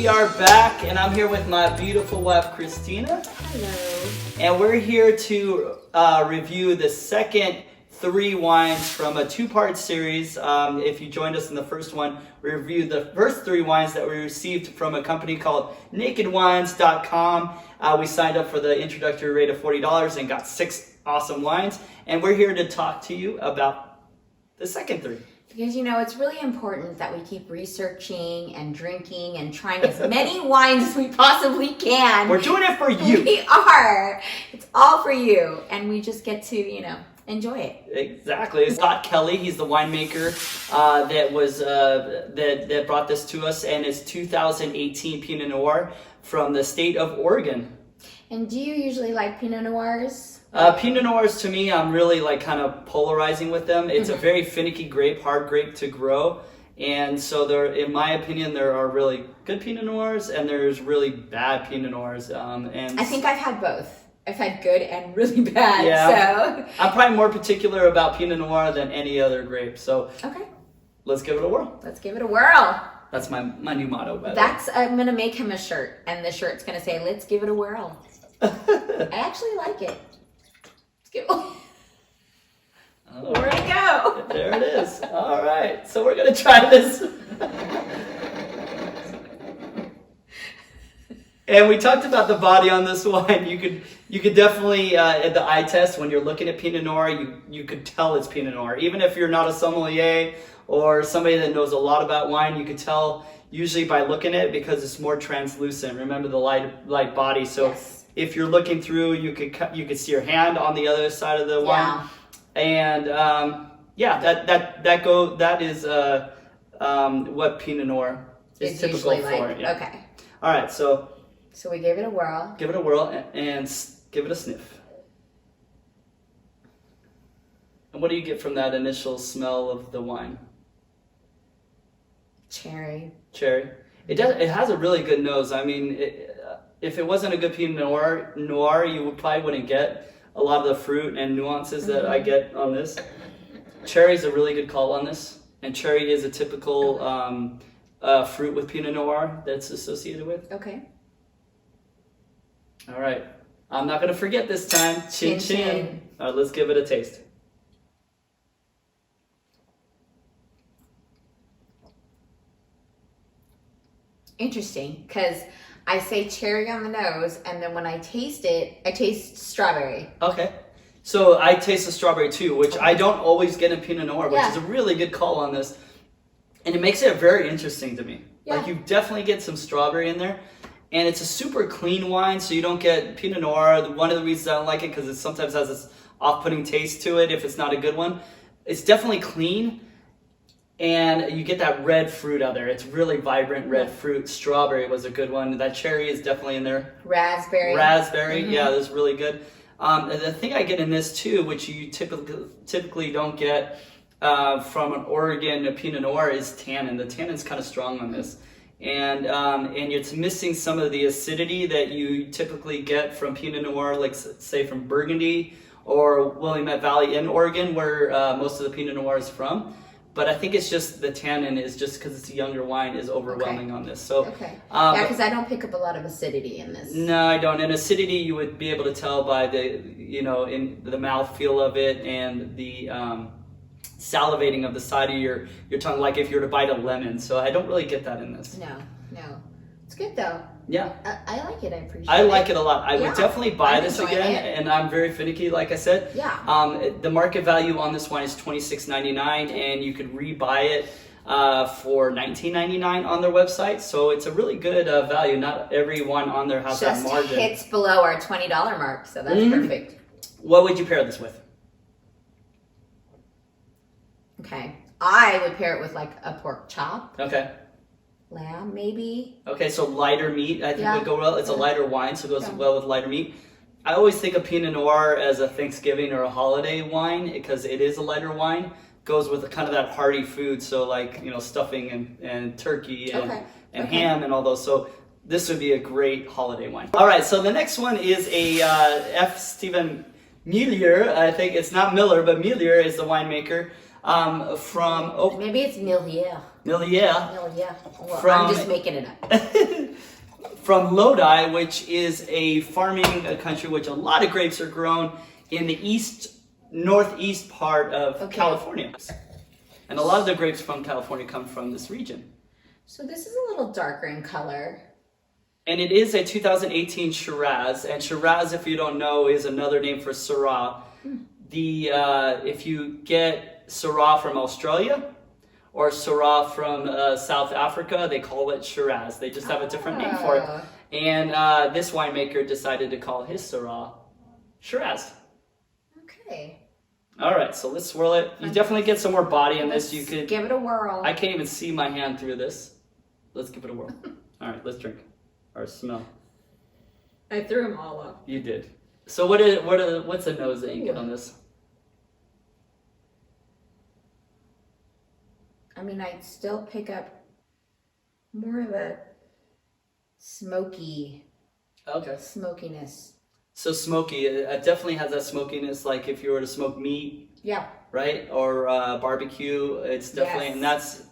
we are back, and I'm here with my beautiful wife, Christina. Hello. And we're here to review the second 3 wines from a 2-part series. If you joined us in the first one, we reviewed the first 3 wines that we received from a company called nakedwines.com. We signed up for the introductory rate of $40 and got 6 awesome wines. And we're here to talk to you about the second 3. Because, you know, it's really important that we keep researching and drinking and trying as many wines as we possibly can. We're doing it for you. We are. It's all for you. And we just get to, you know, enjoy it. Exactly. Scott Kelly, he's the winemaker that brought this to us, and it's 2018 Pinot Noir from the state of Oregon. And do you usually like Pinot Noirs? Pinot Noirs, to me, I'm really like kind of polarizing with them. It's a very finicky grape, hard grape to grow. And so there, in my opinion, there are really good Pinot Noirs and there's really bad Pinot Noirs. And I think I've had both. I've had good and really bad. Yeah, So I'm probably more particular about Pinot Noir than any other grape. So okay, let's give it a whirl. let's give it a whirl. That's my new motto, by the way. That's I'm gonna make him a shirt, and the shirt's gonna say, "Let's give it a whirl." I actually like it. Let's give it. Where'd it go? There it is. All right, so we're gonna try this. And we talked about the body on this wine. You could definitely at the eye test, when you're looking at Pinot Noir, you could tell it's Pinot Noir. Even if you're not a sommelier or somebody that knows a lot about wine, you could tell usually by looking at it because it's more translucent. Remember the light body. So Yes. if you're looking through, you could see your hand on the other side of the wine. And that is what Pinot Noir is It's typical usually for. like, Yeah. okay. All right, so So we gave it a whirl. give it a whirl and give it a sniff. And what do you get from that initial smell of the wine? Cherry. Cherry. It has a really good nose. I mean, if it wasn't a good Pinot Noir, you probably wouldn't get a lot of the fruit and nuances that I get on this. Cherry is a really good call on this, and cherry is a typical fruit with Pinot Noir that's associated with. Okay. All right, I'm not gonna forget this time. Chin Chin, chin. chin. All right, let's give it a taste. Interesting, because I say cherry on the nose, and then when I taste it, I taste strawberry. Okay, so I taste the strawberry too, which I don't always get in Pinot Noir, which Yeah. is a really good call on this, and it makes it very interesting to me. Yeah. Like you definitely get some strawberry in there. And it's a super clean wine, so you don't get Pinot Noir. One of the reasons I don't like it because it sometimes has this off-putting taste to it if it's not a good one. It's definitely clean, and you get that red fruit out there. It's really vibrant red fruit. Strawberry was a good one. That cherry is definitely in there. Raspberry. Raspberry, yeah, that's really good. And the thing I get in this too, which you typically don't get from an Oregon Pinot Noir, is tannin. The tannin's kind of strong on this. And it's missing some of the acidity that you typically get from Pinot Noir, like say from Burgundy or Willamette Valley in Oregon, where most of the Pinot Noir is from. But I think it's just the tannin is just because it's a younger wine is overwhelming on this. So Okay. Yeah, because I don't pick up a lot of acidity in this. no, I don't. And acidity you would be able to tell by the in the mouthfeel of it and the salivating of the side of your tongue, like if you were to bite a lemon. So I don't really get that in this. No. It's good though. Yeah. I like it. I appreciate it. I like it a lot. I Yeah, would definitely buy I'm this enjoying again, it. and I'm very finicky, like I said. Yeah. The market value on this wine is $26.99, and you could rebuy it for $19.99 on their website. So it's a really good value. Not every one on there has Just that margin. hits below our $20 mark, so that's perfect. What would you pair this with? Okay. I would pair it with like a pork chop, Okay. lamb maybe. Okay, so lighter meat, I think Yeah. would go well. It's a Yeah. lighter wine, so it goes Yeah. well with lighter meat. I always think of Pinot Noir as a Thanksgiving or a holiday wine because it is a lighter wine. Goes with kind of that hearty food, so like stuffing and turkey and, Okay. and Okay. ham and all those. So this would be a great holiday wine. All right, so the next one is a F. Stephen Milieu. I think it's not Miller, but Milieu is the winemaker. From Maybe it's Millier. Millier. Millier. Well, From- I'm just making it up. From Lodi, which is a farming country which a lot of grapes are grown in the northeast part of California. And a lot of the grapes from California come from this region. So this is a little darker in color. And it is a 2018 Shiraz. And Shiraz, if you don't know, is another name for Syrah. If you get Syrah from Australia or Syrah from South Africa, they call it Shiraz. They just have a different name for it. And this winemaker decided to call his Syrah Shiraz. Okay. All right, so let's swirl it. You definitely get some more body in this. You could give it a whirl. I can't even see my hand through this. Let's give it a whirl. All right, let's drink or smell. I threw them all up. You did. So what's the nose that you get on this? I mean, I still pick up more of a smokiness. So smoky, it definitely has that smokiness, like if you were to smoke meat, Yeah. right? Or barbecue, it's definitely, Yes. and that's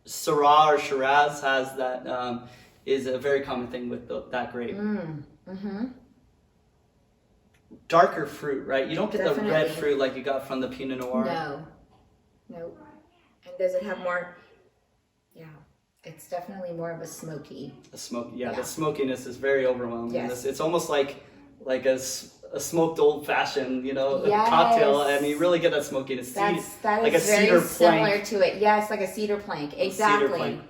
Syrah or Shiraz has that, is a very common thing with that grape. Darker fruit, right? You don't get the red Definitely. fruit like you got from the Pinot Noir. No. And does it have more? Yeah. It's definitely more of a smoky. The smoke, yeah, Yeah. the smokiness is very overwhelming. Yes. It's almost like a smoked old fashioned, Yes. cocktail, and you really get that smokiness. That like is a very cedar similar plank. to it. Yes, like a cedar plank. Cedar Exactly. plank.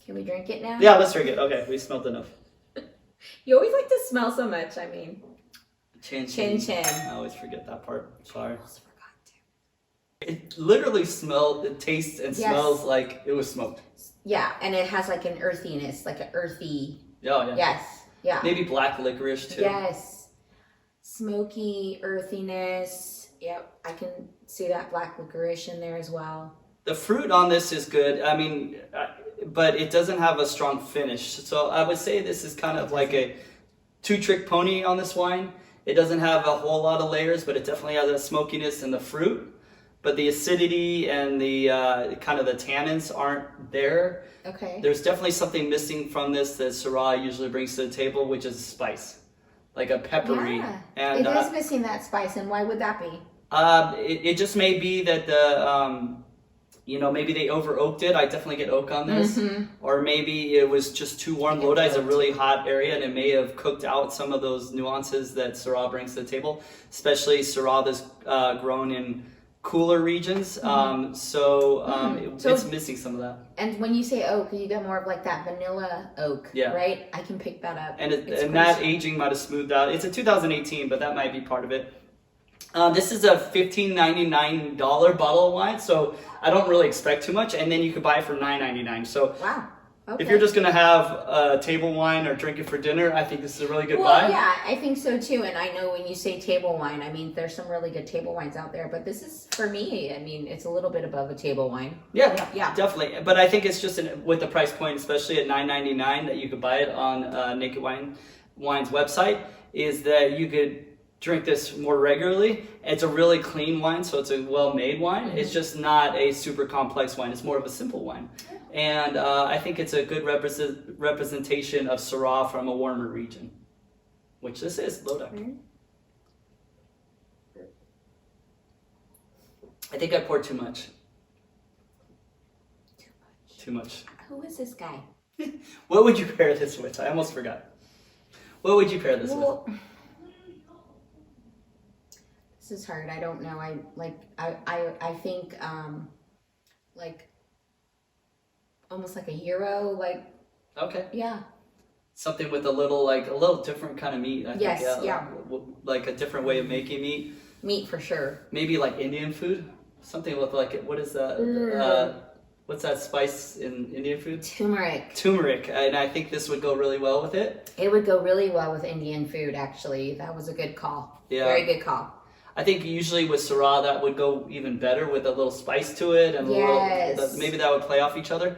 Can we drink it now? Yeah, let's drink it. Okay, we smelled enough. You always like to smell so much. I mean, Chin Chin chin. chin. I always forget that part. Sorry. Almost forgot to. It literally tastes and Yes. smells like it was smoked. Yeah, and it has like an earthiness, like an earthy. Oh yeah. Yes. Yeah. Maybe black licorice too. Yes. Smoky earthiness. Yep, I can see that black licorice in there as well. The fruit on this is good. I mean, but it doesn't have a strong finish. So I would say this is kind of like a two-trick pony on this wine. It doesn't have a whole lot of layers, but it definitely has a smokiness in the fruit. But the acidity and the kind of the tannins aren't there. Okay. There's definitely something missing from this that Syrah usually brings to the table, which is spice, like a peppery. Yeah. And It is missing that spice, and why would that be? it just may be that maybe they over oaked it. I definitely get oak on this. Or maybe it was just too warm. Lodi is a really hot area, and it may have cooked out some of those nuances that Syrah brings to the table, especially Syrah that's grown in cooler regions. So it's missing some of that. And when you say oak, you get more of like that vanilla oak, Yeah. right? I can pick that up. And It's that pretty- aging might have smoothed out. It's a 2018, but that might be part of it. This is a $15.99 bottle of wine, so I don't really expect too much. And then you could buy it for $9.99. So Wow. Okay. if you're just gonna have a table wine or drink it for dinner, I think this is a really good Well, buy. yeah, I think so too. And I know when you say table wine, I mean, there's some really good table wines out there, but this is, for me, I mean, it's a little bit above a table wine. Yeah, Yeah. definitely. But I think it's just with the price point, especially at $9.99, that you could buy it on Naked Wine's website, is that you could drink this more regularly. It's a really clean wine, so it's a well-made wine. It's just not a super complex wine. It's more of a simple wine. And I think it's a good representation of Syrah from a warmer region, which this is, Lodi. I think I poured too much. Too much. Who is this guy? What would you pair this with? I almost forgot. What would you pair this with? This is hard. I don't know. I think like almost like a gyro, like Okay. yeah. Something with a little different kind of meat. I think, Yes, yeah. Like a different way of making meat. Meat for sure. Maybe like Indian food. Something with what is that? What's that spice in Indian food? Turmeric. Turmeric. And I think this would go really well with it. It would go really well with Indian food, actually. That was a good call. Yeah. Very good call. I think usually with Syrah that would go even better with a little spice to it and Yes. maybe that would play off each other.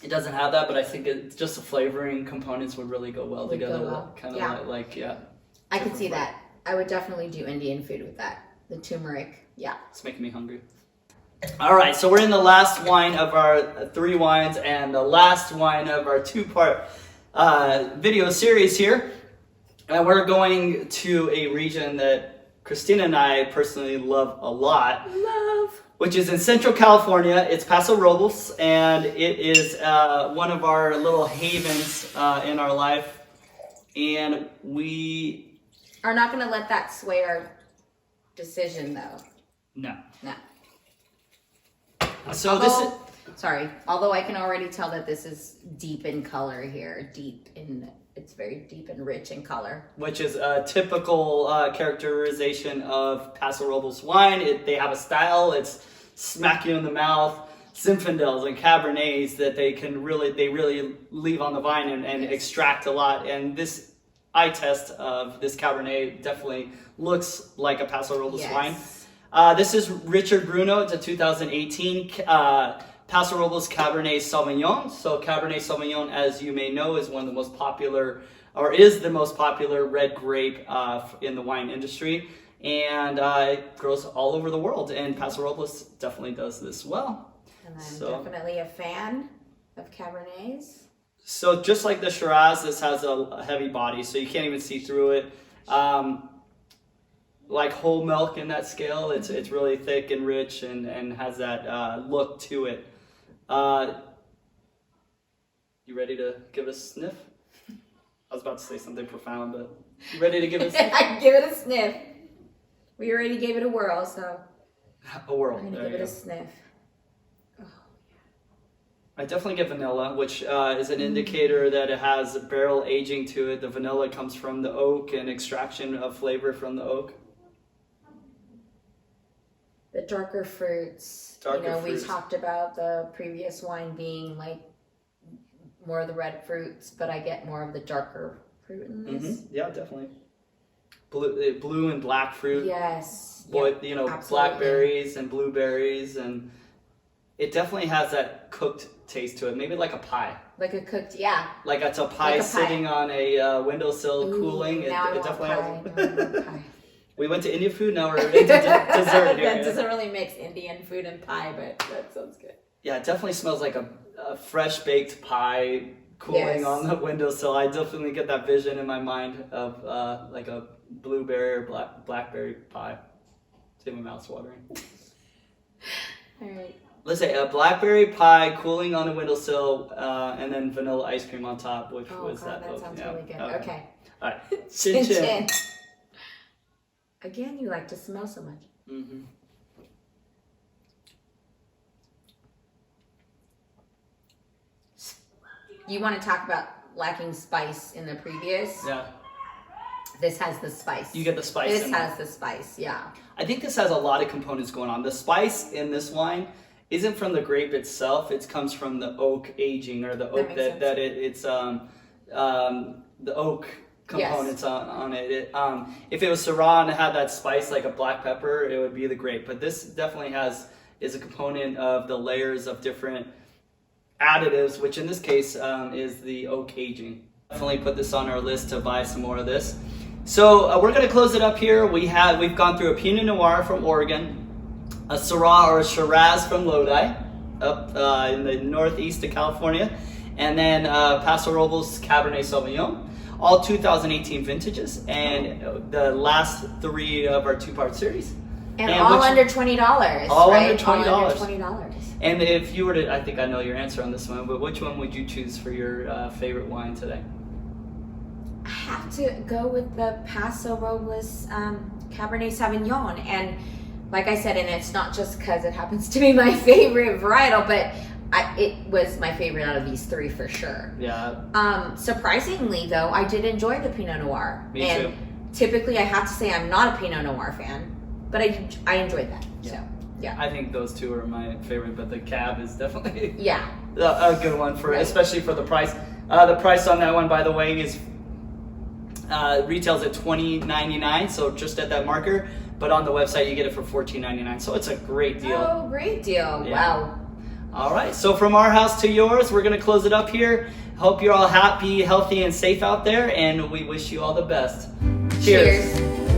It doesn't have that, but I think it's just the flavoring components would really go well Would go together. well. Kind of Yeah. like I could see that. I would definitely do Indian food with that. The turmeric. Yeah. It's making me hungry. All right, so we're in the last wine of our 3 wines and the last wine of our 2-part video series here. And we're going to a region that Christina and I personally love a lot. Which is in Central California. It's Paso Robles, and it is one of our little havens in our life. And we are not going to let that sway our decision, though. No. So although I can already tell that this is deep in color here, it's very deep and rich in color. Which is a typical characterization of Paso Robles wine. They have a style. It's smack you in the mouth. Zinfandels and Cabernets that they really leave on the vine and extract a lot. And this eye test of this Cabernet definitely looks like a Paso Robles wine. This is Richard Bruno. It's a 2018 Paso Robles Cabernet Sauvignon. So Cabernet Sauvignon, as you may know, is one of the most popular, or is the most popular red grape in the wine industry. And it grows all over the world. And Paso Robles definitely does this well. And I'm definitely a fan of Cabernets. So just like the Shiraz, this has a heavy body, so you can't even see through it. Like whole milk in that scale, it's really thick and rich and has that look to it. You ready to give it a sniff? I was about to say something profound, but you ready to give it a sniff? I give it a sniff. We already gave it a whirl, so a whirl. I'm gonna give it a sniff. Oh. I definitely get vanilla, which is an indicator that it has barrel aging to it. The vanilla comes from the oak and extraction of flavor from the oak. The darker fruits. We talked about the previous wine being like more of the red fruits, but I get more of the darker fruit in this. Mm-hmm. Yeah, definitely. Blue and black fruit. Yes. Absolutely. Blackberries and blueberries, and it definitely has that cooked taste to it. Maybe like a pie. Like a cooked, yeah. Like it's a pie sitting on a windowsill cooling. It definitely has. Pie. We went to Indian food, now we're into dessert here. That doesn't really mix Indian food and pie, but that sounds good. Yeah, it definitely smells like a fresh baked pie cooling on the windowsill. I definitely get that vision in my mind of like a blueberry or blackberry pie. It's my mouth's watering. All right. Let's say a blackberry pie cooling on a windowsill, and then vanilla ice cream on top, which was that. That sounds really good. Okay. All right. Chin chin. Again, you like to smell so much. Mm-hmm. You want to talk about lacking spice in the previous? Yeah. This has the spice. You get the spice. This has the spice, yeah. I think this has a lot of components going on. The spice in this wine isn't from the grape itself. It comes from the oak aging, or the oak it's the oak components on it. If it was Syrah and it had that spice like a black pepper, it would be the grape. But this definitely is a component of the layers of different additives, which in this case is the oak aging. Definitely put this on our list to buy some more of this. So we're going to close it up here. We've gone through a Pinot Noir from Oregon, a Syrah or a Shiraz from Lodi, up in the northeast of California, and then Paso Robles Cabernet Sauvignon. All 2018 vintages, and the last 3 of our 2-part series. And all under $20. All right? under $20. All under $20. And if you were to, I think I know your answer on this one, but which one would you choose for your favorite wine today? I have to go with the Paso Robles Cabernet Sauvignon. And like I said, and it's not just because it happens to be my favorite varietal, but it was my favorite out of these 3 for sure. Yeah. Surprisingly, though, I did enjoy the Pinot Noir. Me too. Typically, I have to say I'm not a Pinot Noir fan, but I enjoyed that. Yeah. So, yeah. I think those 2 are my favorite, but the Cab is definitely a good one for especially for the price. The price on that one, by the way, is retails at $20.99, so just at that marker. But on the website, you get it for $14.99, so it's a great deal. Oh, great deal! Yeah. Wow. All right, so from our house to yours, we're going to close it up here. Hope you're all happy, healthy, and safe out there, and we wish you all the best. Cheers.